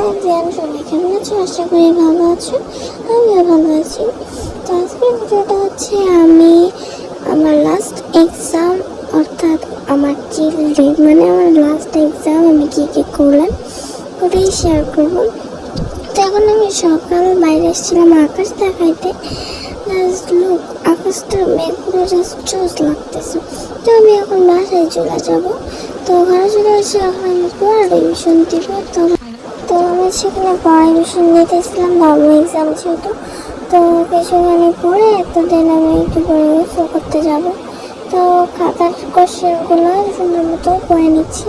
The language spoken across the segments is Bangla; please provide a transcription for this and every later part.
সবাই কেমন আছো? আশা করি ভালো আছো, আমিও ভালো আছি। তো আজকের ভিডিওটা হচ্ছে আমি আমার লাস্ট এক্সাম, অর্থাৎ আমার চিলড্রে মানে আমার লাস্ট এক্সাম আমি কী কী করলাম ওটাই শেয়ার করবো। তো এখন আমি সকাল বাইরে এসেছিলাম আকাশ দেখাইতে। লোক আকাশটা মেঘগুলো জাস্ট জোস লাগতেছে। তো আমি এখন বাসায় চলে যাবো। তো ঘরে চলে এসে এখন আমি পড়া রিভিশন দিব। তো আমি সেখানে পড়া রিভিশন নিতেছিলাম, ধর্ম এক্সাম যেহেতু। তো কিছুখানি পড়ে তো দেন আমি একটু পরে গোসল করতে যাব। তো খাতার কোশ্চেনগুলো সুন্দর মতো পড়ে নিচ্ছি।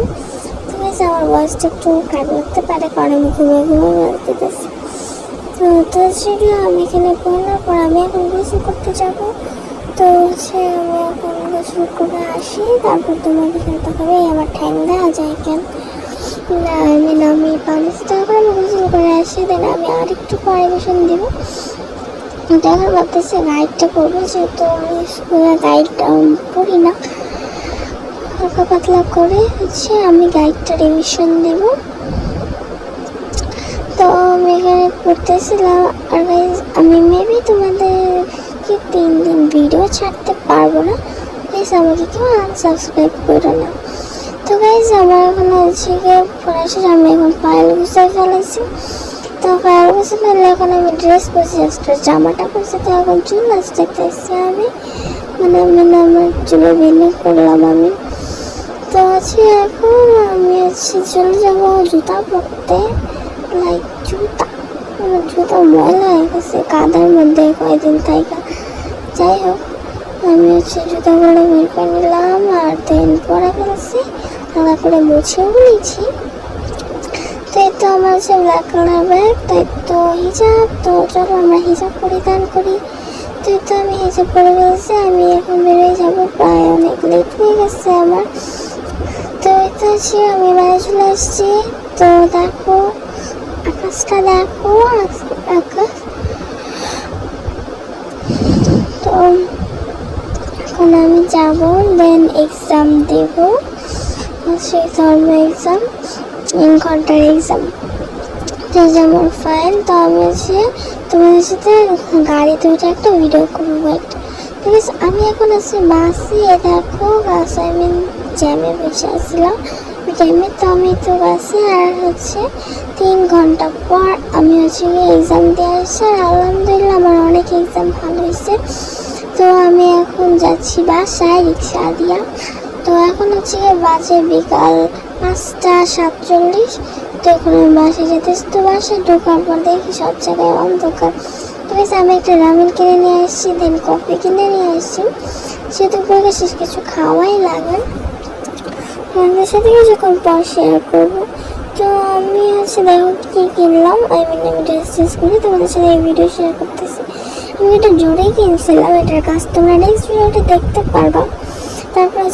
তো আমার ভয়েসটা একটু খারাপ লাগতে পারে, কারণ আমি ঘুমিয়ে দিতেছি। তো সেগুলো আমি এখানে পড়ানোর পর আমি এখন গোসল করতে যাব। তো হচ্ছে আমি এখন গোসল করে আসি, তারপর তোমাদের সাথে হবে আমার ঠ্যাং দেওয়া যায় কেন না, আমি পানি তারপর আমি গোসল করে আসি। দেন আমি আর একটু পরিবেশন দিব। এখন ভাবতেছি গাইডটা করবো, যেহেতু আমি স্কুলে গাইডটা পড়ি না, হালকা পাতলা করে হচ্ছে আমি গাইডটা রিভিশন দেব। তো আমি এখানে পড়তেছিলাম। আর গাইজ আমি মেবি তোমাদেরকে 3 দিন ভিডিও ছাড়তে পারবো না, প্লিজ আমাকে কেউ আনসাবস্ক্রাইব করো না। তো গাইজ আমার এখন হচ্ছে গিয়ে পড়া শেষ, আমি এখন ফাইল গুছিয়ে ফেলেছি। তো ফাইল গুছিয়ে ফেললে এখন আমি ড্রেস পরছি, একটা জামাটা পরছি। তো এখন চুল আসতেছি আমি, আমার চুলে বেনি করলাম আমি। তো হচ্ছে এখন আমি চলে যাবো জুতা পরতে। লাইক জুতা ময়লা হয়ে গেছে কাদার মধ্যে কয়েকদিন থাইকা। যাই হোক, আমি জুতাগুলো বের করে নিলাম আর দেন পরে ফেলছি, আলাদা করে মুছেও নিয়েছি। তো এই তো আমার হচ্ছে ব্ল্যাক কালার ব্যাগ, তাই তো হিজাব। তো চলো আমরা হিজাব পরিধান করি। তো এই তো আমি হিজাব পরে ফেলছি, আমি এখন বেরোয় যাবো, প্রায় অনেক লেট হয়ে গেছে আমার। তো এই তো আমি বাইরে চলে আসছি। তো দেখো আকাশটা, দেখো আকাশ। তো এখন আমি যাব, দেন এক্সাম দেব, সেই ধর্ম এক্সাম, 3 ঘন্টার এক্সাম। তো যেমন ফাইল। তো আমি তোমাদের সাথে গাড়িতে উঠে একটা ভিডিও করবো। ঠিক আছে, আমি এখন আছি বাসে। দেখো বাসে আমি জ্যামে বসে আসছিলাম, জ্যামে। তো আমি তো বাসে আর 3 ঘন্টা পর আমি এক্সাম দিয়ে আসছি। আর আলহামদুলিল্লাহ আমার অনেক এক্সাম ভালো হয়েছে। তো আমি এখন যাচ্ছি বাসায় রিক্সা দিয়া। তো এখন বাজে বিকাল 5:47। তো এখন আমি বাসায় যেতেছি। তো বাসায় ঢোকার পর দেখি সব জায়গায় অন্ধকার। ঠিক আছে, আমি একটা রামেন কিনে নিয়ে আসছি, দেন কফি কিনে নিয়ে আসছি, সেহেতু পরে শেষ কিছু খাওয়াই লাগে। আপনাদের সাথে কিছুক্ষণ পর শেয়ার করবো। তো আমি দেখো কী কিনলাম, আমি ড্রেস চেঞ্জ করি, তোমাদের সাথে এই ভিডিও শেয়ার করতেছি। আমি এটা জোরেই কিনছিলাম, এটার কাজ তোমরা নেক্সট ভিডিওটা দেখতে পারবা। তারপর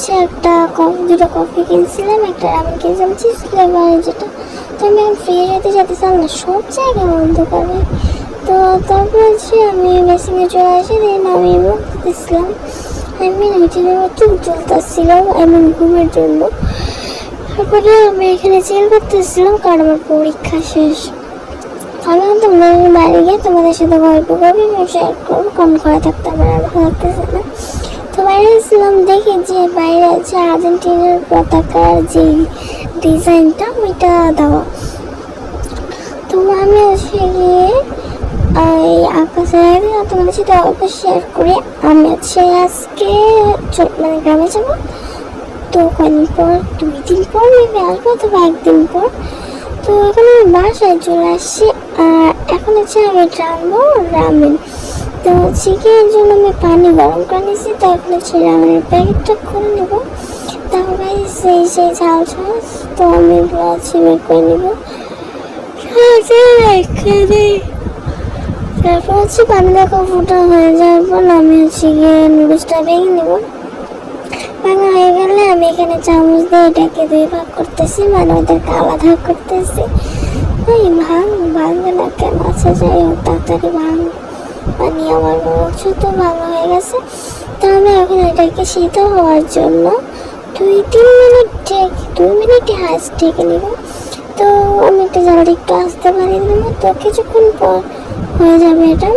দুটো কফি কিনছিলাম, একটা রামেন কিনছিলাম চিজ ফ্লেভারের যেটা। তো আমি এখন ফ্রিজ হতে যেতেছিলাম না, সব জায়গায় অন্ধকার। তো তারপর আমি মেশিনে চলে আসি, দেন আমি মুখ দিতেছিলাম। চুপ চলতেছিল ঘুমের জন্য। তারপরে আমি এখানে চিল করতেছিলাম, কারণ আমার পরীক্ষা শেষ। আমি তোমাদের বাইরে গিয়ে তোমাদের সাথে গল্প করবো, শেয়ার করবো, কারণ ঘরে থাকতে আমার আর ভালো লাগতেছে না। তো বাইরে এসেছিলাম, দেখি যে বাইরে আছে আর্জেন্টিনার পতাকার যে ডিজাইনটা ওইটা দেওয়া। তো আমি গিয়ে এই আকাশের তোমাদের সাথে অল্প শেয়ার করি। আমি আজকে গ্রামে যাবো। তো কয়েকদিন পর, 2 দিন পর মেবি আসবো, অথবা 1 দিন পর। তো এখন আমি বাসায় চলে আসছি। আর এখন আমি টানবো রামেন। তো এর জন্য আমি পানি গরম করে নিয়েছি। তো এখন রামেনের প্যাকেটটা খুলে নেবো। তারপরে সেই ঝাল সস, তো আমি এগুলো বের করে নেবো। তারপর পানি দেখো ফুটা হয়ে যাওয়ার পর আমি গিয়ে নুডলসটা ভেঙে নেবো। ভাঙা হয়ে গেলে আমি এখানে চামচ দিয়ে এটাকে 2 ভাগ করতেছি, মানে ওদেরকে আলাদা করতেছি। ওই ভাঙবে না কেন? আচ্ছা যাই হোক, তাড়াতাড়ি পানি আমার ছোট ভাঙা হয়ে গেছে। তো আমি এখন এটাকে সিদ্ধ হওয়ার জন্য 2 মিনিটে হাঁস ঢেকে নেব। তো আমি একটা জালটা একটু আসতে পারি দেবো, তো কিছুক্ষণ পর হয়ে যাবে এটা।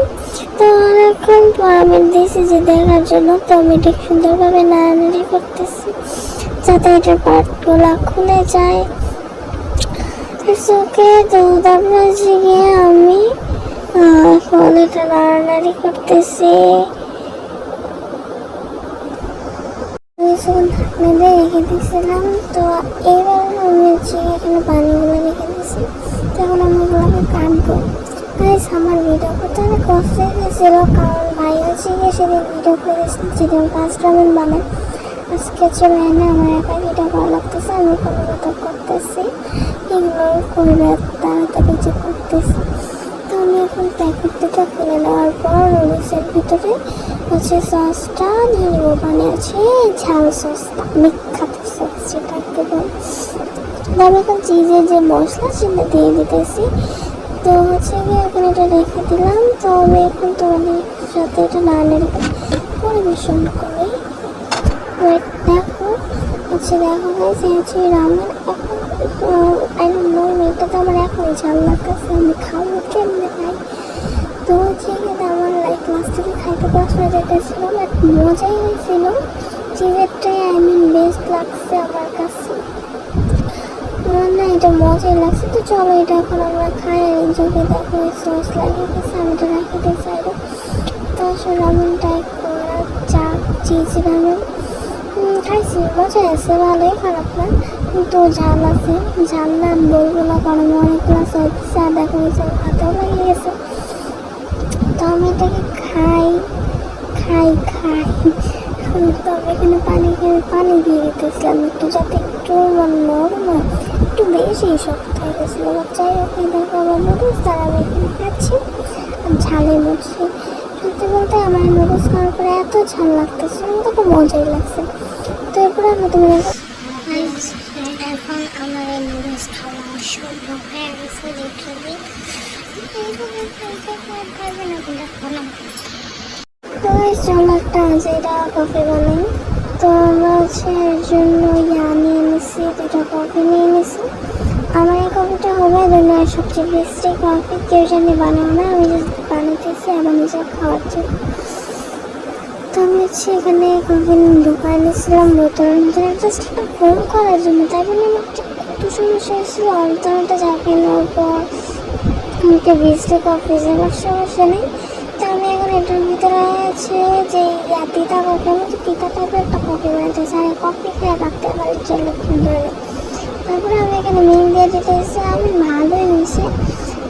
তো অনেকক্ষণ পর আমি দিয়েছি যে দেখার জন্য, তো আমি ঠিক সুন্দরভাবে নাড়ানাড়ি করতেছি যাতে এটার পার্টগুলো খুলে যায়। ওকে, তো তারপরে গিয়ে আমি এখন এটা নাড়ানাড়ি করতেছি। ঢাকনা দিয়ে রেখে দিয়েছিলাম। তো এবার আমি এখানে পানিগুলো রেখে দিয়েছি। তো এখন আমি এগুলোকে কাটবো। গাইস, আমার ভিডিও করতে অনেক কষ্ট হয়ে গেছিল, কারণ ভাই গিয়ে সেদিন ভিডিও করেছিল, যেদিন ফার্স্ট রামেন বানাই। আজকে ভাইনা আমার একা ভিডিও ভালো লাগতেছে, আমি কোনো মতো করতেছি, এগুলো করবে তাড়াতাড়ি যে করতেছি। তো আমি এখন প্যাকেটটা খুলে নেওয়ার পর নুডলসের ভিতরে সসটা দিয়ে নেবো, মানে আছে ঝাল সসটা, বিখ্যাত সস যেটাকে বলে। আমি এখন চিজের যে মশলা সেটা দিয়ে দিতেছি। তো গিয়ে এখন এটা রেখে দিলাম। তো আমি এখন তোমাদের সাথে এটা নাড়ানাড়ি পরিবেশন করি। দেখো দেখো গাইস, রামেন এখন আই ডোন্ট নো, এটা তো আমার এখনই ঝাল লাগতেছে, আমি খাবো কেমনে খাই। তো কিন্তু আমার লাস্ট থেকে খাইতে কষ্ট হয়ে যেতেছিল, বাট মজাই হয়েছিল। চিজেরটাই বেস্ট লাগছে আমার কাছে, আমার না এটা মজাই লাগছে। তো চলো এটা এখন আমরা খাই আর এনজয় করে। দেখো সস লাগিয়ে গেছে, আমি তো রাখি দিই সাইডে। তো আসলে রামেনটা করা চিজ রামেন খাইছি, মজা আছে, ভালোই, খারাপ না, কিন্তু ঝাল আছে। ঝাল না বলবো না, কারণ আমি অনেক ক্লাস হয়েছে আর দেখো হাতেও লাগিয়ে গেছে। তো আমি এটাকে খাই। তো আমি এখানে পানি দিয়ে দিতেছিলাম একটু, যাতে একটু নরম হয়, একটু বেশি শক্ত হয়ে গেছিলো। যাই হোক, দেখো আমার নুডলস, তার আমি এখানে খাচ্ছি আর ঝালে মুড়ছি। সত্যি বলতে আমার নুডলস খাওয়ার পরে এত ঝাল লাগতেছে, আমার তো খুব মজাই লাগছে। তো এরপরে আমি তোমাদের এখন আমার এই নুডলস খাওয়া সম্ভব হয়ে গেছে লিটারালি। তো চলো একটা যেটা কফি বানাই। তো আমরা এর জন্য নিয়ে নিছি, দুটা কফি নিয়ে নিছি। আমার এই কফিটা হবে দুনিয়ার সবচেয়ে বেস্টি কফি, কেউ জানি বানাও না, আমি বানাতেছি আমার নিজের খাওয়ার জন্য। তো আমি এখানে কফি ঢুকাই নিয়েছিলাম বোতলের ভিতরে জাস্ট একটা ফোন করার জন্য, তাই বলে আমার কত সমস্যা হয়েছিল। অন্তরটা ঝাঁকিয়ে নেওয়ার পর আমাকে বেস্টি কফি যাওয়ার সমস্যা নেই। তো আমি এখন এটার ভিতরে আছে যে তিতা কফি, আমি তো তিতা টাইপের একটা কফি বানাতেছি, আর কফি খেয়ে রাখতে আমার চলে ধরে। তারপরে আমি এখানে মিল্ক দিয়ে দিতেছি, আমি ভালোই হয়েছে,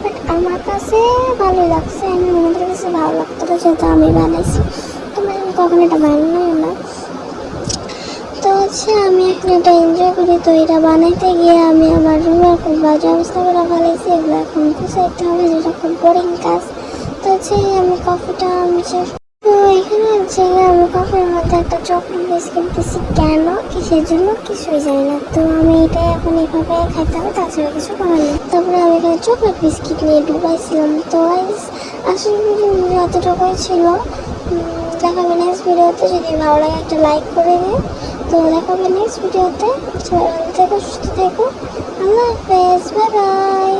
বাট আমার কাছে ভালোই লাগছে, আমি আমাদের কাছে ভালো লাগতো না, যেহেতু আমি বানাইছি। তোমার কখনো এটা বানানোই না। তো আমি এখন এটা এনজয় করি। তো এটা বানাইতে গিয়ে আমি আমার রুমের খুব বাজে অবস্থা করে ফেলেছি, এগুলো এখন গুছাইতে হবে, যেটা খুব বোরিং কাজ। তো আমি কফিটা তো এখানে আমি কফির মধ্যে একটা চকলেট বিস্কিট দিচ্ছি, কেন কিসের জন্য কিছুই জানি না। তো আমি এটা এখন এইভাবে খাইতে হবে, তাছাড়া কিছু করার নেই। তারপরে আমি এখানে চকলেট বিস্কিট নিয়ে ঢুকাইছিলাম। তো আসলে যতটুকুই ছিল। দেখাবে নেক্সট ভিডিওতে, যদি ভালো লাগে একটা লাইক করে দিন। তো দেখাবে নেক্সট ভিডিওতে, ভালো থেকো, সুস্থ থেকো, আল্লাহ হাফেজ, বাই বাই।